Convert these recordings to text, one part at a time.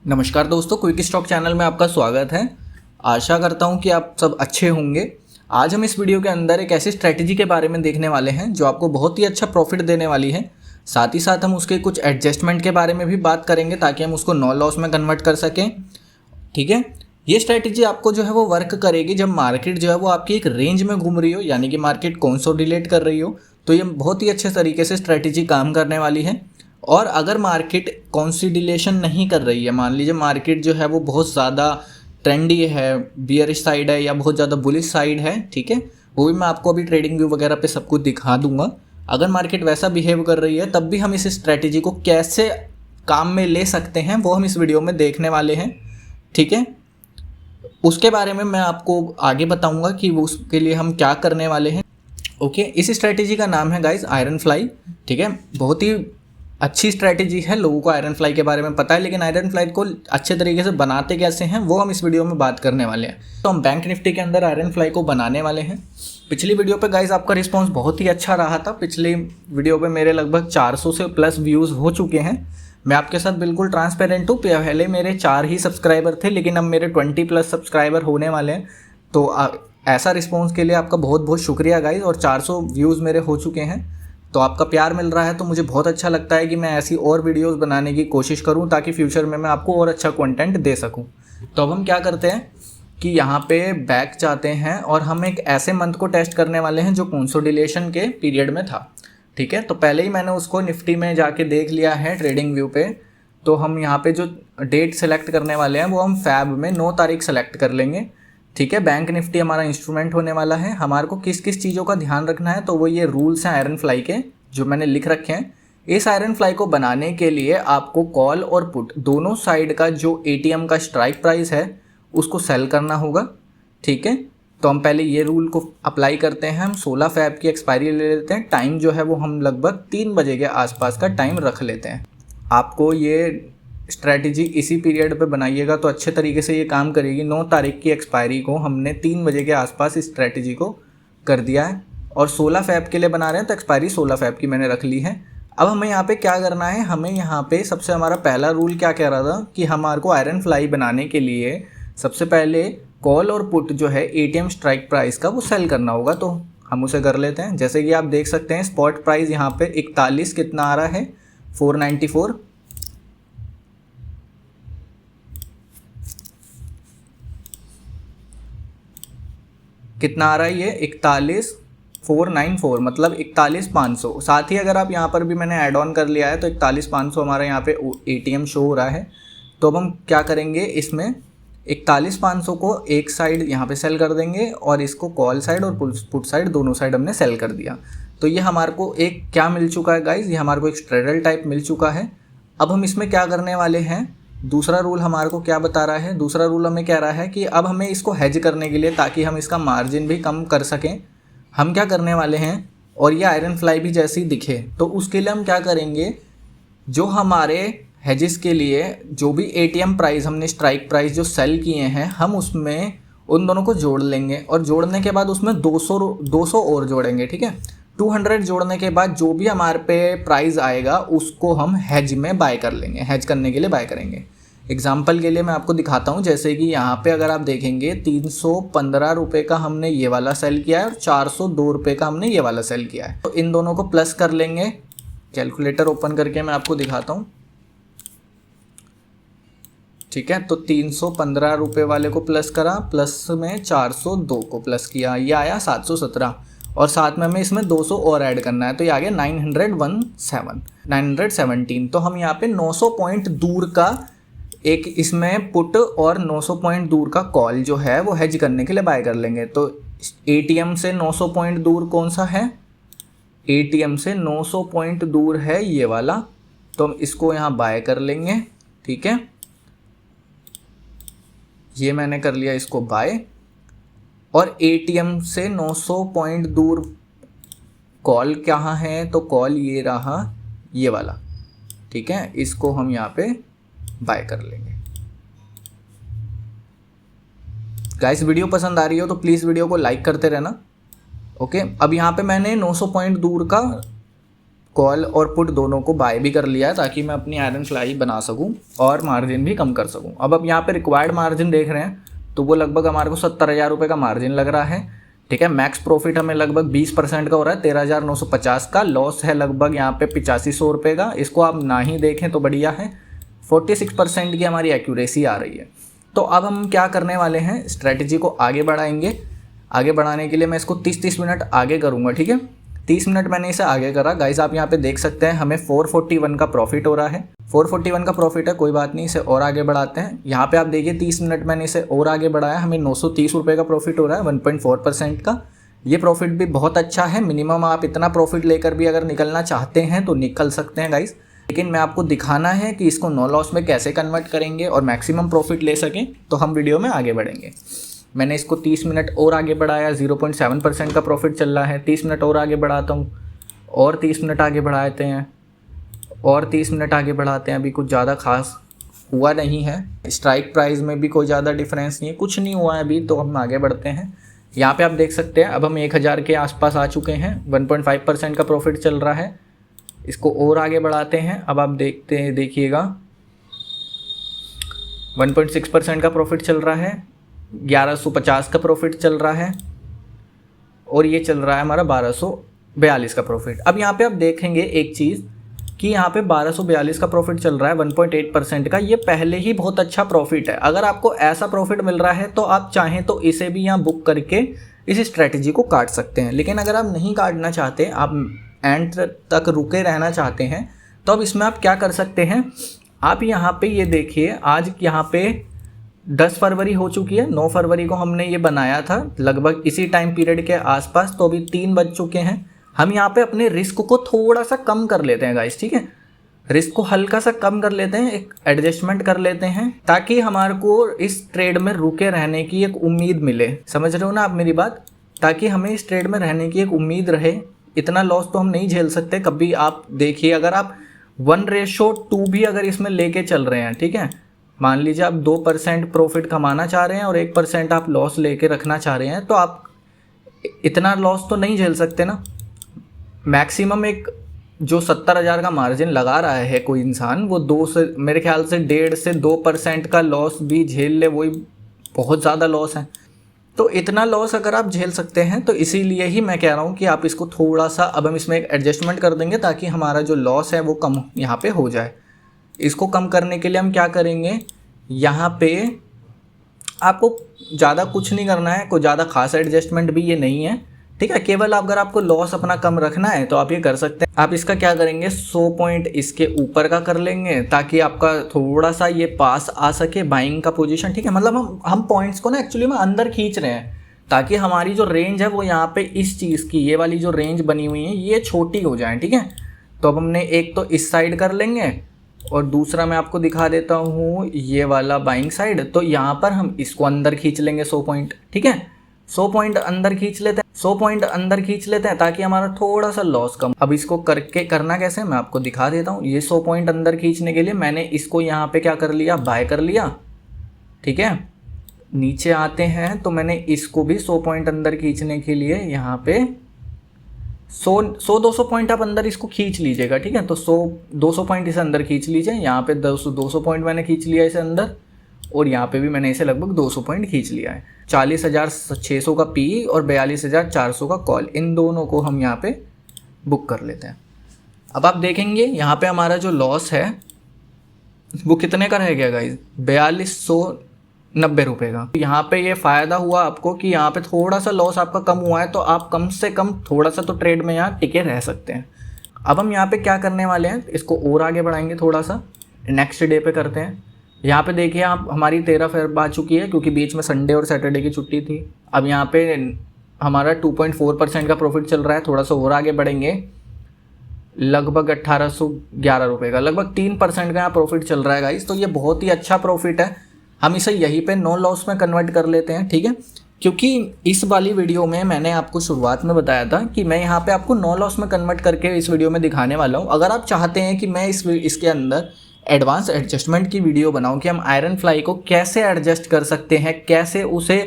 नमस्कार दोस्तों, quick stock channel में आपका स्वागत है। आशा करता हूं कि आप सब अच्छे होंगे। आज हम इस वीडियो के अंदर एक ऐसी स्ट्रैटेजी के बारे में देखने वाले हैं जो आपको बहुत ही अच्छा प्रॉफिट देने वाली है। साथ ही साथ हम उसके कुछ एडजस्टमेंट के बारे में भी बात करेंगे ताकि हम उसको नो लॉस में कन्वर्ट कर सकें। ठीक है, ये स्ट्रैटेजी आपको जो है वो वर्क करेगी जब मार्केट जो है वो आपकी एक रेंज में घूम रही हो, यानी कि मार्केट कंसोलिडेट कर रही हो, तो ये बहुत ही अच्छे तरीके से स्ट्रैटेजी काम करने वाली है। और अगर मार्केट कंसोलिडेशन नहीं कर रही है, मान लीजिए मार्केट जो है वो बहुत ज़्यादा ट्रेंडी है, बियरिश साइड है या बहुत ज़्यादा बुलिश साइड है, ठीक है, वो भी मैं आपको अभी ट्रेडिंग व्यू वगैरह पे सब कुछ दिखा दूंगा। अगर मार्केट वैसा बिहेव कर रही है तब भी हम इस स्ट्रैटेजी को कैसे काम में ले सकते हैं वो हम इस वीडियो में देखने वाले हैं। ठीक है, उसके बारे में मैं आपको आगे बताऊंगा कि वो उसके लिए हम क्या करने वाले हैं। ओके, इस स्ट्रैटेजी का नाम है गाइस आयरन फ्लाई। ठीक है, बहुत ही अच्छी स्ट्रैटेजी है। लोगों को आयरन फ्लाई के बारे में पता है, लेकिन आयरन फ्लाई को अच्छे तरीके से बनाते कैसे हैं वो हम इस वीडियो में बात करने वाले हैं। तो हम बैंक निफ्टी के अंदर आयरन फ्लाई को बनाने वाले हैं। पिछली वीडियो पे गाइस आपका रिस्पांस बहुत ही अच्छा रहा था। पिछली वीडियो पे मेरे लगभग 400 से प्लस व्यूज़ हो चुके हैं। मैं आपके साथ बिल्कुल ट्रांसपेरेंट हूँ। पहले मेरे 4 ही सब्सक्राइबर थे, लेकिन अब मेरे 20 प्लस सब्सक्राइबर होने वाले हैं। तो ऐसा रिस्पॉन्स के लिए आपका बहुत बहुत शुक्रिया गाइस। और 400 व्यूज़ मेरे हो चुके हैं, तो आपका प्यार मिल रहा है, तो मुझे बहुत अच्छा लगता है कि मैं ऐसी और वीडियोस बनाने की कोशिश करूं ताकि फ्यूचर में मैं आपको और अच्छा कंटेंट दे सकूं। तो अब हम क्या करते हैं कि यहाँ पे बैक जाते हैं और हम एक ऐसे मंथ को टेस्ट करने वाले हैं जो कंसोलिडेशन के पीरियड में था। ठीक है, तो पहले ही मैंने उसको निफ्टी में जाके देख लिया है ट्रेडिंग व्यू पे। तो हम यहाँ पे जो डेट सेलेक्ट करने वाले हैं वो हम फैब में 9 तारीख सेलेक्ट कर लेंगे। ठीक है, बैंक निफ्टी हमारा इंस्ट्रूमेंट होने वाला है। हमारे को किस किस चीज़ों का ध्यान रखना है, तो वो ये रूल्स हैं आयरन फ्लाई के जो मैंने लिख रखे हैं। इस आयरन फ्लाई को बनाने के लिए आपको कॉल और पुट दोनों साइड का जो एटीएम का स्ट्राइक प्राइस है उसको सेल करना होगा। ठीक है, तो हम पहले ये रूल को अप्लाई करते हैं। हम 16 फैब की एक्सपायरी ले लेते हैं। टाइम जो है वो हम लगभग 3 बजे के आसपास का टाइम रख लेते हैं। आपको ये स्ट्रैटेजी इसी पीरियड पे बनाइएगा तो अच्छे तरीके से ये काम करेगी। 9 तारीख की एक्सपायरी को हमने 3 बजे के आसपास इस स्ट्रैटेजी को कर दिया है और 16 फैब के लिए बना रहे हैं, तो एक्सपायरी 16 फैब की मैंने रख ली है। अब हमें यहाँ पे क्या करना है, हमें यहाँ पे सबसे हमारा पहला रूल क्या कह रहा था कि हमारे को आयरन फ्लाई बनाने के लिए सबसे पहले कॉल और पुट जो है एटीएम स्ट्राइक प्राइस का वो सेल करना होगा। तो हम उसे कर लेते हैं। जैसे कि आप देख सकते हैं स्पॉट प्राइस यहाँ पे 41 कितना आ रहा है, 494। कितना आ रहा है ये 41,494, मतलब 41,500। साथ ही अगर आप यहाँ पर भी मैंने ऐड ऑन कर लिया है तो 41,500 हमारा यहाँ पे एटीएम शो हो रहा है। तो अब हम क्या करेंगे, इसमें 41,500 को एक साइड यहाँ पे सेल कर देंगे और इसको कॉल साइड और पुट साइड दोनों साइड हमने सेल कर दिया। तो ये हमारे को एक क्या मिल चुका है गाइज, ये हमारे को एक स्ट्रेडल टाइप मिल चुका है। अब हम इसमें क्या करने वाले हैं, दूसरा रूल हमारे को क्या बता रहा है, दूसरा रूल हमें कह रहा है कि अब हमें इसको हेज करने के लिए, ताकि हम इसका मार्जिन भी कम कर सकें, हम क्या करने वाले हैं, और ये आयरन फ्लाई भी जैसे ही दिखे तो उसके लिए हम क्या करेंगे, जो हमारे हेजेस के लिए जो भी एटीएम प्राइस हमने स्ट्राइक प्राइस जो सेल किए हैं, हम उसमें उन दोनों को जोड़ लेंगे और जोड़ने के बाद उसमें 200 और जोड़ेंगे। ठीक है, 200 जोड़ने के बाद जो भी हमारे पे प्राइस आएगा उसको हम हेज में बाय कर लेंगे, हेज करने के लिए बाय करेंगे। एग्जाम्पल के लिए मैं आपको दिखाता हूँ, जैसे कि यहाँ पे अगर आप देखेंगे 315 रुपये का हमने ये वाला सेल किया है और 402 रुपये का हमने ये वाला सेल किया है। तो इन दोनों को प्लस कर लेंगे। कैलकुलेटर ओपन करके मैं आपको दिखाता हूँ। ठीक है, तो 315 रुपये वाले को प्लस करा, प्लस में 402 को प्लस किया, ये आया 717 और साथ में हमें इसमें 200 और ऐड करना है, तो ये आ गया 917। तो हम यहाँ पे 900 पॉइंट दूर का एक इसमें पुट और 900 पॉइंट दूर का कॉल जो है वो हेज करने के लिए बाय कर लेंगे। तो एटीएम से 900 पॉइंट दूर कौन सा है, एटीएम से 900 पॉइंट दूर है ये वाला, तो हम इसको यहाँ बाय कर लेंगे। ठीक है, ये मैंने कर लिया इसको बाय। और एटीएम से 900 पॉइंट दूर कॉल कहाँ है, तो कॉल ये रहा ये वाला। ठीक है, इसको हम यहाँ पे बाय कर लेंगे। गाइस, वीडियो पसंद आ रही हो तो प्लीज़ वीडियो को लाइक करते रहना। ओके, अब यहाँ पे मैंने 900 पॉइंट दूर का कॉल और पुट दोनों को बाय भी कर लिया है ताकि मैं अपनी आयरन फ्लाई बना सकूं और मार्जिन भी कम कर सकूं। अब यहाँ पे रिक्वायर्ड मार्जिन देख रहे हैं तो वो लगभग हमारे को 70,000 रुपये का मार्जिन लग रहा है, ठीक है। मैक्स प्रॉफिट हमें लगभग 20% का हो रहा है, 13,950 का। लॉस है लगभग यहाँ पे 8500 रुपये का। इसको आप ना ही देखें तो बढ़िया है, 46% की हमारी एक्यूरेसी आ रही है। तो अब हम क्या करने वाले हैं, स्ट्रेटजी को आगे बढ़ाएंगे। आगे बढ़ाने के लिए मैं इसको 30 मिनट आगे करूँगा, ठीक है। 30 मिनट मैंने इसे आगे करा। गाइस आप यहाँ पे देख सकते हैं हमें 441 का प्रॉफिट हो रहा है। 441 का प्रॉफिट है, कोई बात नहीं, इसे और आगे बढ़ाते हैं। यहाँ पे आप देखिए 30 मिनट मैंने इसे और आगे बढ़ाया, हमें 930 रुपये का प्रॉफिट हो रहा है, 1.4% का। ये प्रॉफिट भी बहुत अच्छा है। मिनिमम आप इतना प्रॉफिट लेकर भी अगर निकलना चाहते हैं तो निकल सकते हैं गाइस, लेकिन मैं आपको दिखाना है कि इसको नो लॉस में कैसे कन्वर्ट करेंगे और मैक्सिमम प्रॉफिट ले सकें, तो हम वीडियो में आगे बढ़ेंगे। मैंने इसको 30 मिनट और आगे बढ़ाया, 0.7% का प्रॉफिट चल रहा है। 30 मिनट और आगे बढ़ाता हूँ, और 30 मिनट आगे बढ़ाते हैं, और 30 मिनट आगे बढ़ाते हैं। अभी कुछ ज़्यादा खास हुआ नहीं है, स्ट्राइक प्राइस में भी कोई ज़्यादा डिफरेंस नहीं है, कुछ नहीं हुआ है अभी, तो हम आगे बढ़ते हैं। यहाँ पे आप देख सकते हैं अब हम 1000 के आसपास आ चुके हैं, 1.5% का प्रॉफिट चल रहा है। इसको और आगे बढ़ाते हैं। अब आप देखिएगा 1.6% का प्रॉफिट चल रहा है, 1150 का प्रॉफिट चल रहा है, और ये चल रहा है हमारा 1242 का प्रॉफिट। अब यहाँ पे आप देखेंगे एक चीज़ कि यहाँ पे 1242 का प्रॉफिट चल रहा है 1.8% का। ये पहले ही बहुत अच्छा प्रॉफिट है। अगर आपको ऐसा प्रॉफिट मिल रहा है तो आप चाहें तो इसे भी यहाँ बुक करके इस स्ट्रेटजी को काट सकते हैं। लेकिन अगर आप नहीं काटना चाहते, आप एंड तक रुके रहना चाहते हैं, तो अब इसमें आप क्या कर सकते हैं, आप यहाँ पे ये देखिए, आज यहाँ पे 10 फरवरी हो चुकी है, 9 फरवरी को हमने ये बनाया था लगभग इसी टाइम पीरियड के आसपास, तो अभी 3 बज चुके हैं। हम यहाँ पे अपने रिस्क को थोड़ा सा कम कर लेते हैं गाइस, ठीक है। रिस्क को हल्का सा कम कर लेते हैं, एक एडजस्टमेंट कर लेते हैं, ताकि हमारे को इस ट्रेड में रुके रहने की एक उम्मीद मिले। समझ रहे हो ना आप मेरी बात, ताकि हमें इस ट्रेड में रहने की एक उम्मीद रहे। इतना लॉस तो हम नहीं झेल सकते कभी। आप देखिए अगर आप 1:2 भी अगर इसमें लेके चल रहे हैं, ठीक है, मान लीजिए आप 2% प्रॉफिट कमाना चाह रहे हैं और 1% आप लॉस लेके रखना चाह रहे हैं, तो आप इतना लॉस तो नहीं झेल सकते ना। मैक्सिमम एक जो 70,000 का मार्जिन लगा रहा है कोई इंसान, वो 2 से मेरे ख्याल से 1.5 से 2% का लॉस भी झेल ले, वही बहुत ज़्यादा लॉस है। तो इतना लॉस अगर आप झेल सकते हैं तो इसीलिए ही मैं कह रहा हूँ कि आप इसको थोड़ा सा, अब हम इसमें एक एडजस्टमेंट कर देंगे ताकि हमारा जो लॉस है वो कम यहाँ पे हो जाए। इसको कम करने के लिए हम क्या करेंगे, यहाँ पे आपको ज़्यादा कुछ नहीं करना है, कोई ज़्यादा खास एडजस्टमेंट भी ये नहीं है, ठीक है। केवल अगर आपको लॉस अपना कम रखना है तो आप ये कर सकते हैं। आप इसका क्या करेंगे, 100 पॉइंट इसके ऊपर का कर लेंगे ताकि आपका थोड़ा सा ये पास आ सके बाइंग का पोजीशन, ठीक है। मतलब हम पॉइंट्स को ना एक्चुअली में अंदर खींच रहे हैं ताकि हमारी जो रेंज है वो यहाँ पे इस चीज़ की, ये वाली जो रेंज बनी हुई है ये छोटी हो जाए, ठीक है। तो अब हमने एक तो इस साइड कर लेंगे और दूसरा मैं आपको दिखा देता हूँ ये वाला बाइंग साइड। तो यहाँ पर हम इसको अंदर खींच लेंगे 100 पॉइंट, ठीक है। 100 पॉइंट अंदर खींच लेते हैं, 100 पॉइंट अंदर खींच लेते हैं ताकि हमारा थोड़ा सा लॉस कम। अब इसको करना कैसे मैं आपको दिखा देता हूँ। ये 100 पॉइंट अंदर खींचने के लिए मैंने इसको यहाँ पे क्या कर लिया, बाय कर लिया, ठीक है। नीचे आते हैं तो मैंने इसको भी 100 पॉइंट अंदर खींचने के लिए यहाँ पे 100-200 पॉइंट आप अंदर इसको खींच लीजिएगा, ठीक है। तो 100-200 पॉइंट इसे अंदर खींच लीजिए। यहाँ पे 200 पॉइंट मैंने खींच लिया इसे अंदर, और यहाँ पे भी मैंने इसे लगभग 200 पॉइंट खींच लिया है। 40,600 का पी और 42,400 का कॉल, इन दोनों को हम यहाँ पे बुक कर लेते हैं। अब आप देखेंगे यहाँ पे हमारा जो लॉस है वो कितने का रह गया गाइज, 4290 रुपये का। यहाँ पे ये फ़ायदा हुआ आपको कि यहाँ पे थोड़ा सा लॉस आपका कम हुआ है, तो आप कम से कम थोड़ा सा तो ट्रेड में यहाँ टिके रह सकते हैं। अब हम यहाँ पे क्या करने वाले हैं, इसको और आगे बढ़ाएंगे, थोड़ा सा नेक्स्ट डे पे करते हैं। यहाँ पे देखिए आप हमारी 13 फरवरी आ चुकी है क्योंकि बीच में संडे और सैटरडे की छुट्टी थी। अब यहाँ पे हमारा 2.4% का प्रॉफिट चल रहा है। थोड़ा सा और आगे बढ़ेंगे, लगभग 1811 रुपये का, लगभग 3% का यहाँ प्रॉफिट चल रहा है गाइस। तो ये बहुत ही अच्छा प्रॉफिट है। हम इसे यहीं पे नो लॉस में कन्वर्ट कर लेते हैं, ठीक है। क्योंकि इस वाली वीडियो में मैंने आपको शुरुआत में बताया था कि मैं यहाँ पे आपको नो लॉस में कन्वर्ट करके इस वीडियो में दिखाने वाला हूँ। अगर आप चाहते हैं कि मैं इसके अंदर एडवांस एडजस्टमेंट की वीडियो बनाऊं कि हम आयरन फ्लाई को कैसे एडजस्ट कर सकते हैं, कैसे उसे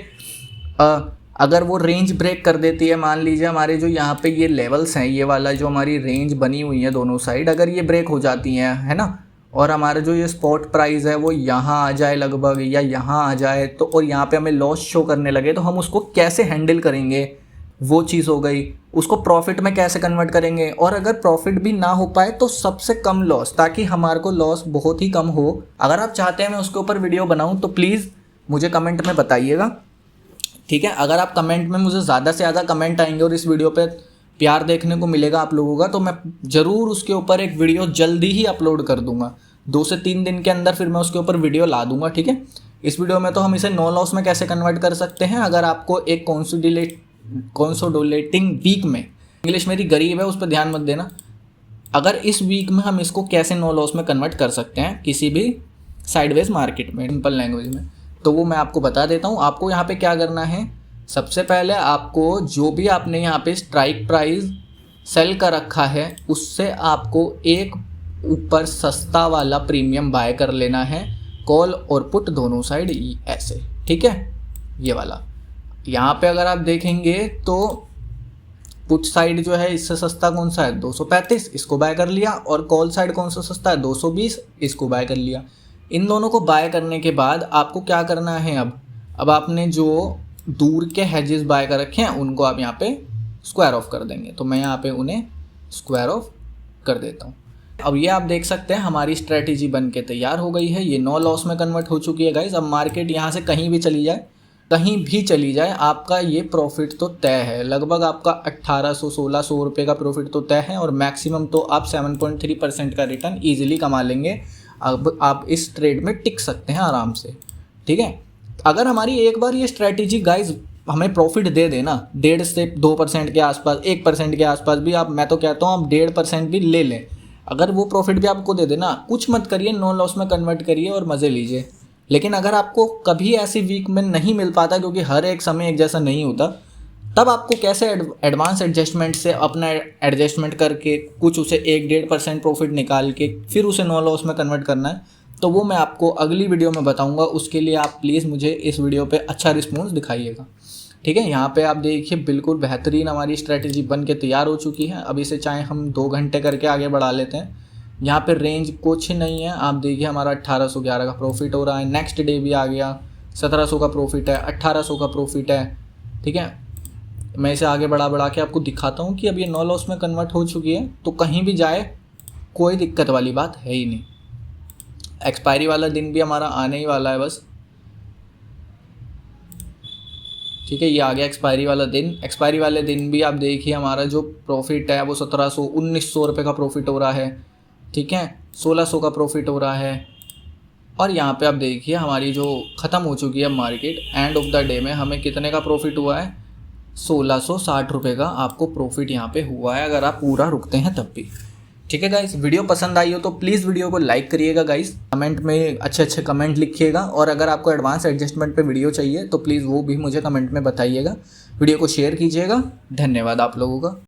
अगर वो रेंज ब्रेक कर देती है, मान लीजिए हमारे जो यहाँ पे ये लेवल्स हैं, ये वाला जो हमारी रेंज बनी हुई है दोनों साइड, अगर ये ब्रेक हो जाती हैं, है ना, और हमारा जो ये स्पॉट प्राइस है वो यहाँ आ जाए लगभग, या यहाँ आ जाए तो, और यहाँ पे हमें लॉस शो करने लगे, तो हम उसको कैसे हैंडल करेंगे, वो चीज़ हो गई। उसको प्रॉफिट में कैसे कन्वर्ट करेंगे, और अगर प्रॉफिट भी ना हो पाए तो सबसे कम लॉस, ताकि हमारे को लॉस बहुत ही कम हो। अगर आप चाहते हैं मैं उसके ऊपर वीडियो बनाऊँ तो प्लीज़ मुझे कमेंट में बताइएगा, ठीक है। अगर आप कमेंट में मुझे ज़्यादा से ज़्यादा कमेंट आएंगे और इस वीडियो पे प्यार देखने को मिलेगा आप लोगों का, तो मैं ज़रूर उसके ऊपर एक वीडियो जल्दी ही अपलोड कर दूंगा। 2 से 3 दिन के अंदर फिर मैं उसके ऊपर वीडियो ला दूंगा, ठीक है। इस वीडियो में तो हम इसे नो लॉस में कैसे कन्वर्ट कर सकते हैं। अगर आपको एक कंसोलिडेटिंग वीक में, इंग्लिश मेरी गरीब है उस पर ध्यान मत देना, अगर इस वीक में हम इसको कैसे नो लॉस में कन्वर्ट कर सकते हैं किसी भी साइडवेज मार्केट में, सिंपल लैंग्वेज में, तो वो मैं आपको बता देता हूँ। आपको यहाँ पे क्या करना है, सबसे पहले आपको जो भी आपने यहाँ पे स्ट्राइक प्राइस सेल कर रखा है उससे आपको एक ऊपर सस्ता वाला प्रीमियम बाय कर लेना है, कॉल और पुट दोनों साइड ऐसे, ठीक है। ये वाला यहाँ पे अगर आप देखेंगे तो पुट साइड जो है इससे सस्ता कौन सा है, 235, इसको बाय कर लिया, और कॉल साइड कौन सा सस्ता है, 220, इसको बाय कर लिया। इन दोनों को बाय करने के बाद आपको क्या करना है, अब आपने जो दूर के हेजेस बाय कर रखे हैं उनको आप यहाँ पे स्क्वायर ऑफ कर देंगे। तो मैं यहाँ पे उन्हें स्क्वायर ऑफ कर देता हूँ। अब ये आप देख सकते हैं हमारी स्ट्रेटेजी बन के तैयार हो गई है, ये नो लॉस में कन्वर्ट हो चुकी है गाइज। अब मार्केट यहाँ से कहीं भी चली जाए, आपका ये प्रॉफिट तो तय है, लगभग आपका 1800-1600 रुपये का प्रॉफिट तो तय है, और मैक्सिमम तो आप 7.3% का रिटर्न ईजिली कमा लेंगे। अब आप इस ट्रेड में टिक सकते हैं आराम से, ठीक है। अगर हमारी एक बार ये स्ट्रैटेजी गाइज हमें प्रॉफिट दे देना 1.5 से 2% के आसपास, 1% के आसपास भी, आप, मैं तो कहता हूँ आप 1.5% भी ले लें, अगर वो प्रॉफिट भी आपको दे देना, कुछ मत करिए, नो लॉस में कन्वर्ट करिए और मज़े लीजिए। लेकिन अगर आपको कभी ऐसी वीक में नहीं मिल पाता, क्योंकि हर एक समय एक जैसा नहीं होता, तब आपको कैसे एडवांस एडजस्टमेंट से अपना एडजस्टमेंट करके कुछ उसे 1-1.5% प्रॉफिट निकाल के फिर उसे नो लॉस में कन्वर्ट करना है, तो वो मैं आपको अगली वीडियो में बताऊंगा। उसके लिए आप प्लीज़ मुझे इस वीडियो पे अच्छा रिस्पॉन्स दिखाइएगा, ठीक है। यहाँ पे आप देखिए बिल्कुल बेहतरीन हमारी स्ट्रैटेजी बन के तैयार हो चुकी है। अब इसे चाहे हम 2 घंटे करके आगे बढ़ा लेते हैं। यहाँ पे रेंज कुछ नहीं है, आप देखिए हमारा 1811 का प्रॉफिट हो रहा है, नेक्स्ट डे भी आ गया 1700 का प्रॉफिट है, 1800 का प्रॉफिट है, ठीक है। मैं इसे आगे बढ़ा के आपको दिखाता हूँ कि अब ये नो लॉस में कन्वर्ट हो चुकी है, तो कहीं भी जाए कोई दिक्कत वाली बात है ही नहीं। एक्सपायरी वाला दिन भी हमारा आने ही वाला है बस, ठीक है। ये आ गया एक्सपायरी वाला दिन। एक्सपायरी वाले दिन भी आप देखिए हमारा जो प्रॉफिट है वो 1700-1900 रुपये का प्रॉफिट हो रहा है, ठीक है, 1600 का प्रॉफिट हो रहा है। और यहाँ पे आप देखिए हमारी जो ख़त्म हो चुकी है market, end of the day में हमें कितने का प्रॉफिट हुआ है, 1660 रुपये का आपको प्रॉफिट यहाँ पे हुआ है, अगर आप पूरा रुकते हैं तब भी, ठीक है गाइस। वीडियो पसंद आई हो तो प्लीज़ वीडियो को लाइक करिएगा गाइस, कमेंट में अच्छे कमेंट लिखिएगा, और अगर आपको एडवांस एडजस्टमेंट पे वीडियो चाहिए तो प्लीज़ वो भी मुझे कमेंट में बताइएगा। वीडियो को शेयर कीजिएगा। धन्यवाद आप लोगों का।